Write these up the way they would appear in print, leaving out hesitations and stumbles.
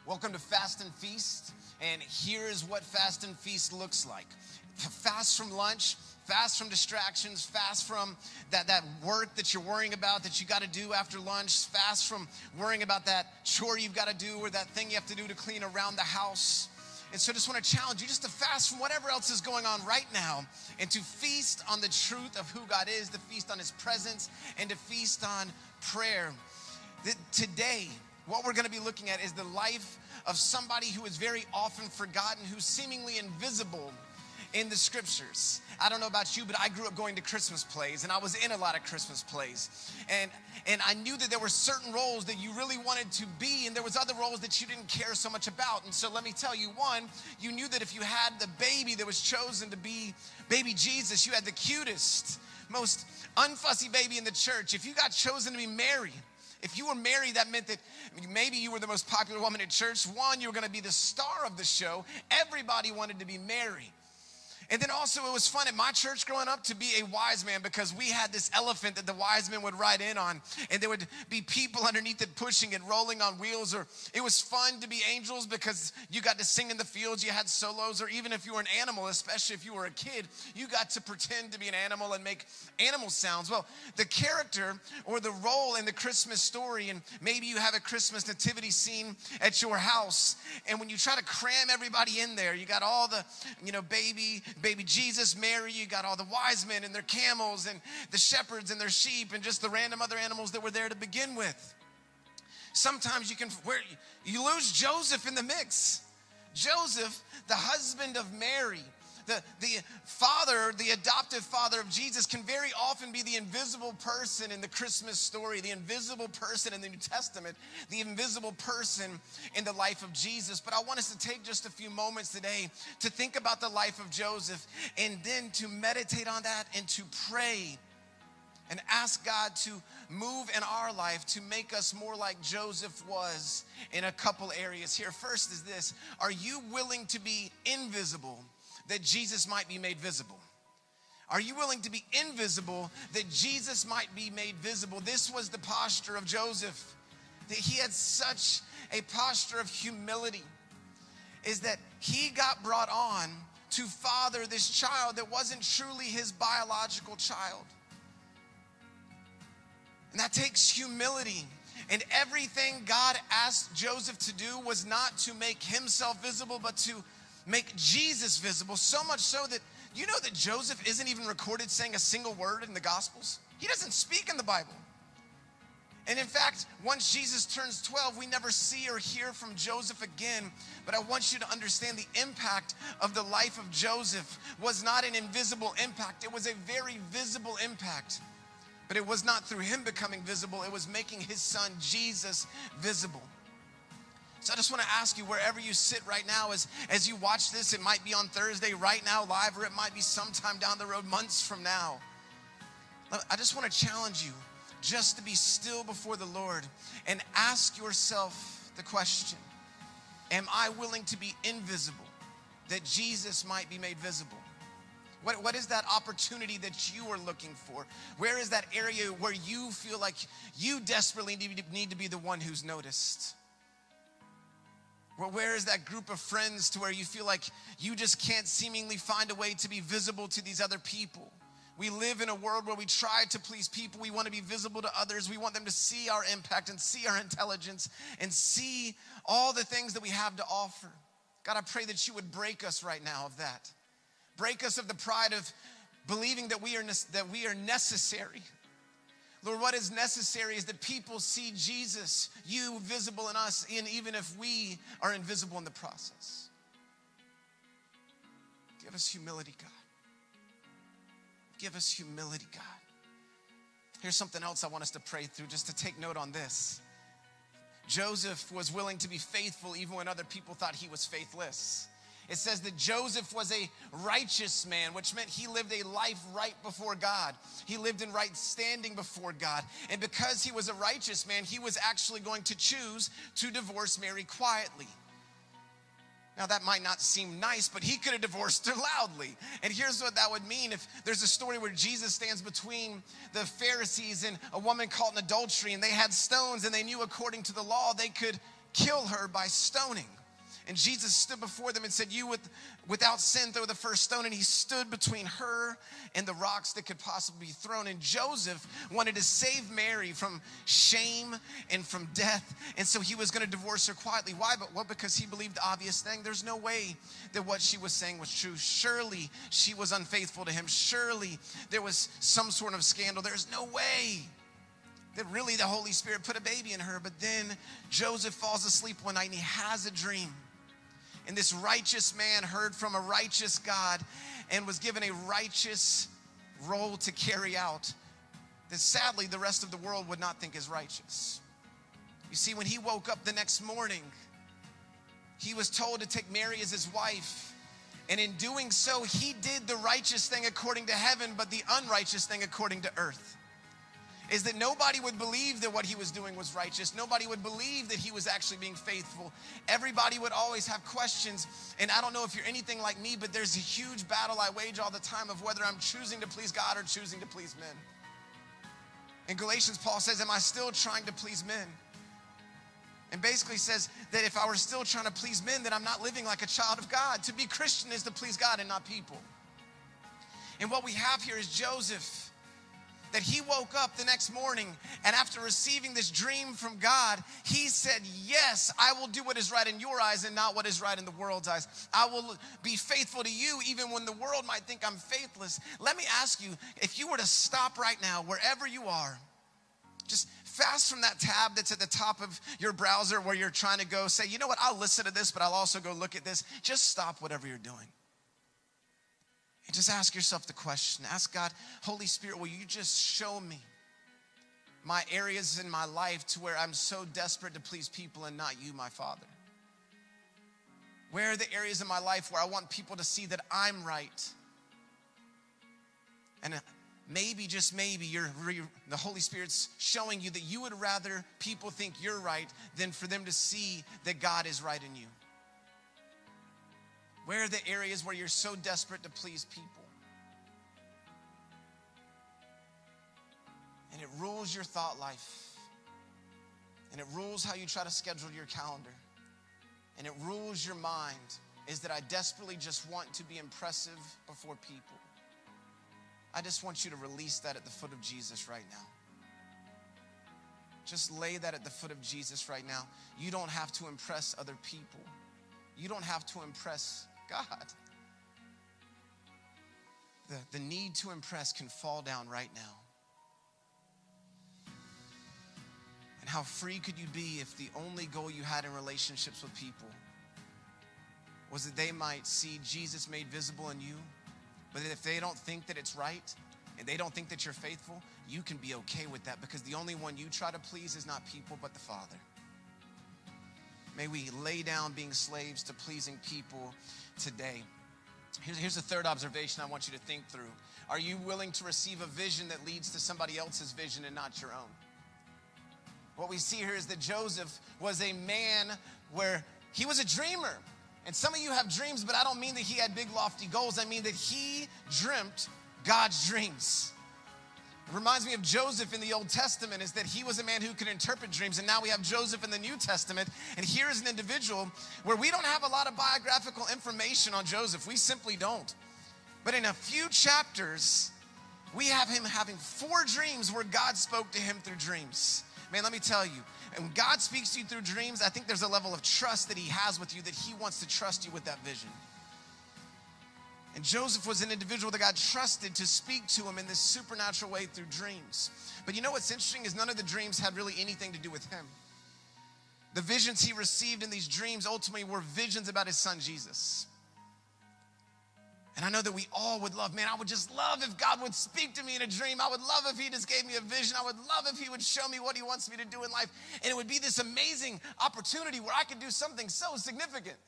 Welcome to Fast and Feast, and here is what Fast and Feast looks like. Fast from lunch, fast from distractions, fast from that work that you're worrying about that you got to do after lunch, fast from worrying about that chore you've got to do or that thing you have to do to clean around the house. And so I just want to challenge you just to fast from whatever else is going on right now and to feast on the truth of who God is, to feast on his presence, and to feast on prayer. Today, what we're going to be looking at is the life of somebody who is very often forgotten, who's seemingly invisible in the scriptures. I don't know about you, but I grew up going to Christmas plays, and I was in a lot of Christmas plays. And I knew that there were certain roles that you really wanted to be, and there was other roles that you didn't care so much about. And so let me tell you, one, you knew that if you had the baby that was chosen to be baby Jesus, you had the cutest, most unfussy baby in the church. If you got chosen to be Mary, if you were Mary, that meant that maybe you were the most popular woman at church. One, you were going to be the star of the show. Everybody wanted to be Mary. And then also it was fun at my church growing up to be a wise man, because we had this elephant that the wise men would ride in on, and there would be people underneath it pushing it, rolling on wheels. Or it was fun to be angels because you got to sing in the fields, you had solos. Or even if you were an animal, especially if you were a kid, you got to pretend to be an animal and make animal sounds. Well, the character or the role in the Christmas story, and maybe you have a Christmas nativity scene at your house, and when you try to cram everybody in there, you got all the, baby Jesus, Mary, you got all the wise men and their camels and the shepherds and their sheep and just the random other animals that were there to begin with. Sometimes you lose Joseph in the mix. Joseph, the husband of Mary, the father, the adoptive father of Jesus, can very often be the invisible person in the Christmas story, the invisible person in the New Testament, the invisible person in the life of Jesus. But I want us to take just a few moments today to think about the life of Joseph, and then to meditate on that and to pray and ask God to move in our life to make us more like Joseph was in a couple areas here. First is this: are you willing to be invisible that Jesus might be made visible? Are you willing to be invisible that Jesus might be made visible? This was the posture of Joseph. That he had such a posture of humility, is that he got brought on to father this child that wasn't truly his biological child. And that takes humility. And everything God asked Joseph to do was not to make himself visible, but to make Jesus visible. So much so that you know that Joseph isn't even recorded saying a single word in the Gospels. He doesn't speak in the Bible. And in fact, once Jesus turns 12, we never see or hear from Joseph again. But I want you to understand the impact of the life of Joseph was not an invisible impact. It was a very visible impact. But it was not through him becoming visible. It was making his son Jesus visible. So I just want to ask you, wherever you sit right now, as you watch this, it might be on Thursday right now live, or it might be sometime down the road, months from now. I just want to challenge you just to be still before the Lord and ask yourself the question: am I willing to be invisible that Jesus might be made visible? What is that opportunity that you are looking for? Where is that area where you feel like you desperately need to be the one who's noticed? Where is that group of friends to where you feel like you just can't seemingly find a way to be visible to these other people? We live in a world where we try to please people. We want to be visible to others. We want them to see our impact and see our intelligence and see all the things that we have to offer. God, I pray that you would break us right now of that. Break us of the pride of believing that we are necessary. Lord, what is necessary is that people see Jesus, you visible in us, even if we are invisible in the process. Give us humility, God. Give us humility, God. Here's something else I want us to pray through, just to take note on this. Joseph was willing to be faithful even when other people thought he was faithless. It says that Joseph was a righteous man, which meant he lived a life right before God. He lived in right standing before God. And because he was a righteous man, he was actually going to choose to divorce Mary quietly. Now, that might not seem nice, but he could have divorced her loudly. And here's what that would mean. If there's a story where Jesus stands between the Pharisees and a woman caught in adultery, and they had stones, and they knew according to the law they could kill her by stoning. And Jesus stood before them and said, you without sin throw the first stone. And he stood between her and the rocks that could possibly be thrown. And Joseph wanted to save Mary from shame and from death. And so he was going to divorce her quietly. Why? Well, because he believed the obvious thing. There's no way that what she was saying was true. Surely she was unfaithful to him. Surely there was some sort of scandal. There's no way that really the Holy Spirit put a baby in her. But then Joseph falls asleep one night and he has a dream. And this righteous man heard from a righteous God and was given a righteous role to carry out that sadly the rest of the world would not think is righteous. You see, when he woke up the next morning, he was told to take Mary as his wife. And in doing so, he did the righteous thing according to heaven, but the unrighteous thing according to earth. Is that nobody would believe that what he was doing was righteous. Nobody would believe that he was actually being faithful. Everybody would always have questions. And I don't know if you're anything like me, but there's a huge battle I wage all the time of whether I'm choosing to please God or choosing to please men. In Galatians, Paul says, am I still trying to please men? And basically says that if I were still trying to please men, then I'm not living like a child of God. To be Christian is to please God and not people. And what we have here is Joseph, that he woke up the next morning and after receiving this dream from God, he said, yes, I will do what is right in your eyes and not what is right in the world's eyes. I will be faithful to you even when the world might think I'm faithless. Let me ask you, if you were to stop right now, wherever you are, just fast from that tab that's at the top of your browser where you're trying to go say, you know what, I'll listen to this, but I'll also go look at this. Just stop whatever you're doing. And just ask yourself the question. Ask God, Holy Spirit, will you just show me my areas in my life to where I'm so desperate to please people and not you, my Father? Where are the areas in my life where I want people to see that I'm right? And maybe, just maybe, the Holy Spirit's showing you that you would rather people think you're right than for them to see that God is right in you. Where are the areas where you're so desperate to please people? And it rules your thought life. And it rules how you try to schedule your calendar. And it rules your mind, is that I desperately just want to be impressive before people. I just want you to release that at the foot of Jesus right now. Just lay that at the foot of Jesus right now. You don't have to impress other people. You don't have to impress God. The need to impress can fall down right now. And how free could you be if the only goal you had in relationships with people was that they might see Jesus made visible in you, but if they don't think that it's right and they don't think that you're faithful, you can be okay with that, because the only one you try to please is not people but the Father. May we lay down being slaves to pleasing people today. Here's the third observation I want you to think through. Are you willing to receive a vision that leads to somebody else's vision and not your own? What we see here is that Joseph was a man where he was a dreamer. And some of you have dreams, but I don't mean that he had big lofty goals. I mean that he dreamt God's dreams. It reminds me of Joseph in the Old Testament, is that he was a man who could interpret dreams. And now we have Joseph in the New Testament. And here is an individual where we don't have a lot of biographical information on Joseph. We simply don't. But in a few chapters, we have him having 4 dreams where God spoke to him through dreams. Man, let me tell you, and when God speaks to you through dreams, I think there's a level of trust that he has with you, that he wants to trust you with that vision. And Joseph was an individual that God trusted to speak to him in this supernatural way through dreams. But you know what's interesting is none of the dreams had really anything to do with him. The visions he received in these dreams ultimately were visions about his son Jesus. And I know that we all would love, man, I would just love if God would speak to me in a dream. I would love if he just gave me a vision. I would love if he would show me what he wants me to do in life. And it would be this amazing opportunity where I could do something so significant.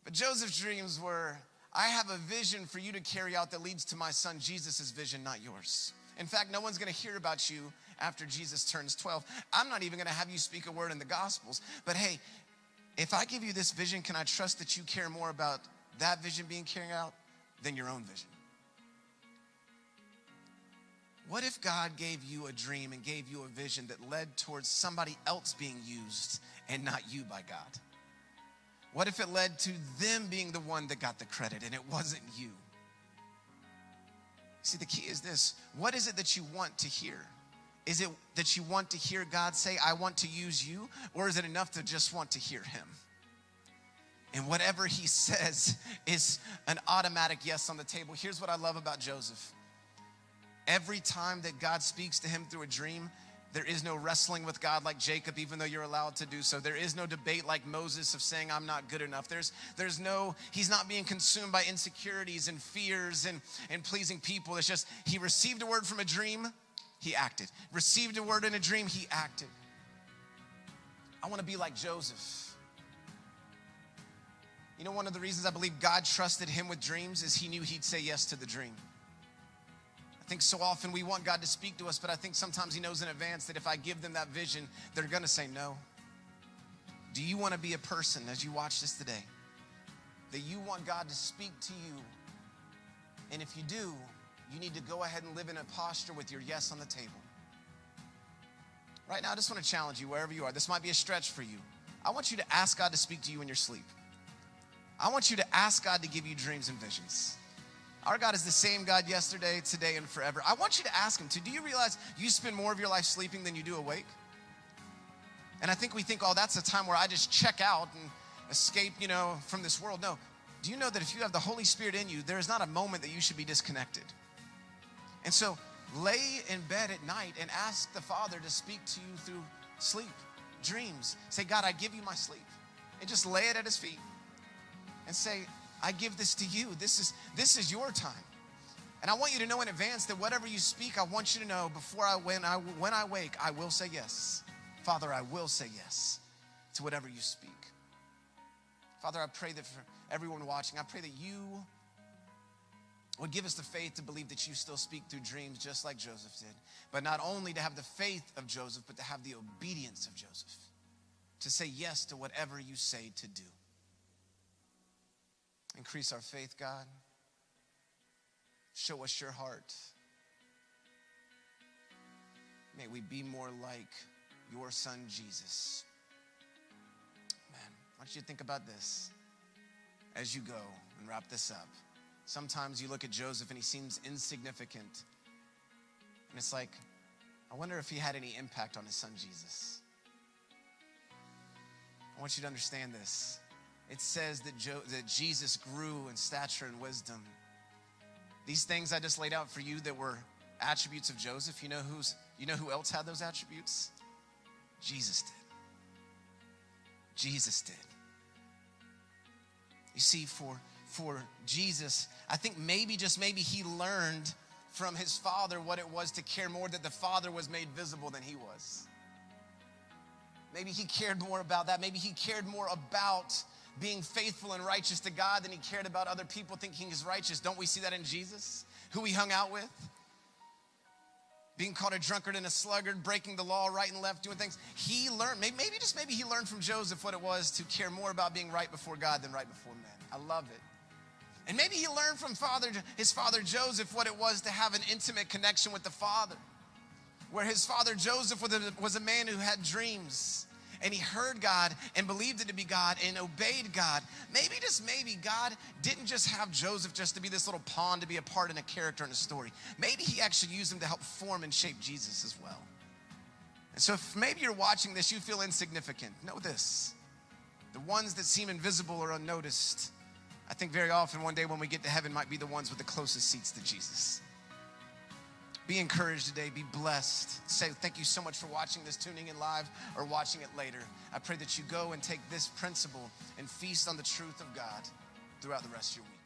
But Joseph's dreams were, I have a vision for you to carry out that leads to my son Jesus' vision, not yours. In fact, no one's going to hear about you after Jesus turns 12. I'm not even going to have you speak a word in the Gospels. But hey, if I give you this vision, can I trust that you care more about that vision being carried out than your own vision? What if God gave you a dream and gave you a vision that led towards somebody else being used and not you by God? What if it led to them being the one that got the credit and it wasn't you? See, the key is this. What is it that you want to hear? Is it that you want to hear God say, I want to use you? Or is it enough to just want to hear him? And whatever he says is an automatic yes on the table. Here's what I love about Joseph. Every time that God speaks to him through a dream, there is no wrestling with God like Jacob, even though you're allowed to do so. There is no debate like Moses of saying, I'm not good enough. He's not being consumed by insecurities and fears and pleasing people. It's just, he received a word from a dream, he acted. Received a word in a dream, he acted. I want to be like Joseph. You know, one of the reasons I believe God trusted him with dreams is he knew he'd say yes to the dream. I think so often we want God to speak to us, but I think sometimes he knows in advance that if I give them that vision, they're going to say no. Do you want to be a person, as you watch this today, that you want God to speak to you? And if you do, you need to go ahead and live in a posture with your yes on the table. Right now, I just want to challenge you wherever you are. This might be a stretch for you. I want you to ask God to speak to you in your sleep. I want you to ask God to give you dreams and visions. Our God is the same God yesterday, today, and forever. I want you to ask him to. Do you realize you spend more of your life sleeping than you do awake? And I think we think, oh, that's a time where I just check out and escape, from this world. No. Do you know that if you have the Holy Spirit in you, there is not a moment that you should be disconnected? And so lay in bed at night and ask the Father to speak to you through sleep, dreams. Say, God, I give you my sleep. And just lay it at his feet and say, I give this to you. This is your time. And I want you to know in advance that whatever you speak, I want you to know when I wake, I will say yes. Father, I will say yes to whatever you speak. Father, I pray that for everyone watching, I pray that you would give us the faith to believe that you still speak through dreams just like Joseph did. But not only to have the faith of Joseph, but to have the obedience of Joseph. To say yes to whatever you say to do. Increase our faith, God. Show us your heart. May we be more like your son, Jesus. Man, I want you to think about this as you go and wrap this up. Sometimes you look at Joseph and he seems insignificant. And it's like, I wonder if he had any impact on his son, Jesus. I want you to understand this. It says that Jesus grew in stature and wisdom. These things I just laid out for you that were attributes of Joseph, you know who else had those attributes? Jesus did. Jesus did. You see, for Jesus, I think maybe, just maybe, he learned from his father what it was to care more that the Father was made visible than he was. Maybe he cared more about that. Maybe he cared more about being faithful and righteous to God than he cared about other people thinking he's righteous. Don't we see that in Jesus? Who he hung out with? Being called a drunkard and a sluggard, breaking the law right and left, doing things. He learned, maybe he learned from Joseph what it was to care more about being right before God than right before men. I love it. And maybe he learned from his father Joseph what it was to have an intimate connection with the Father. Where his father Joseph was a man who had dreams. And he heard God and believed it to be God and obeyed God. Maybe, just maybe, God didn't just have Joseph just to be this little pawn to be a part in a character in a story. Maybe he actually used him to help form and shape Jesus as well. And so if maybe you're watching this, you feel insignificant. Know this. The ones that seem invisible or unnoticed, I think very often one day when we get to heaven might be the ones with the closest seats to Jesus. Be encouraged today. Be blessed. Say thank you so much for watching this, tuning in live, or watching it later. I pray that you go and take this principle and feast on the truth of God throughout the rest of your week.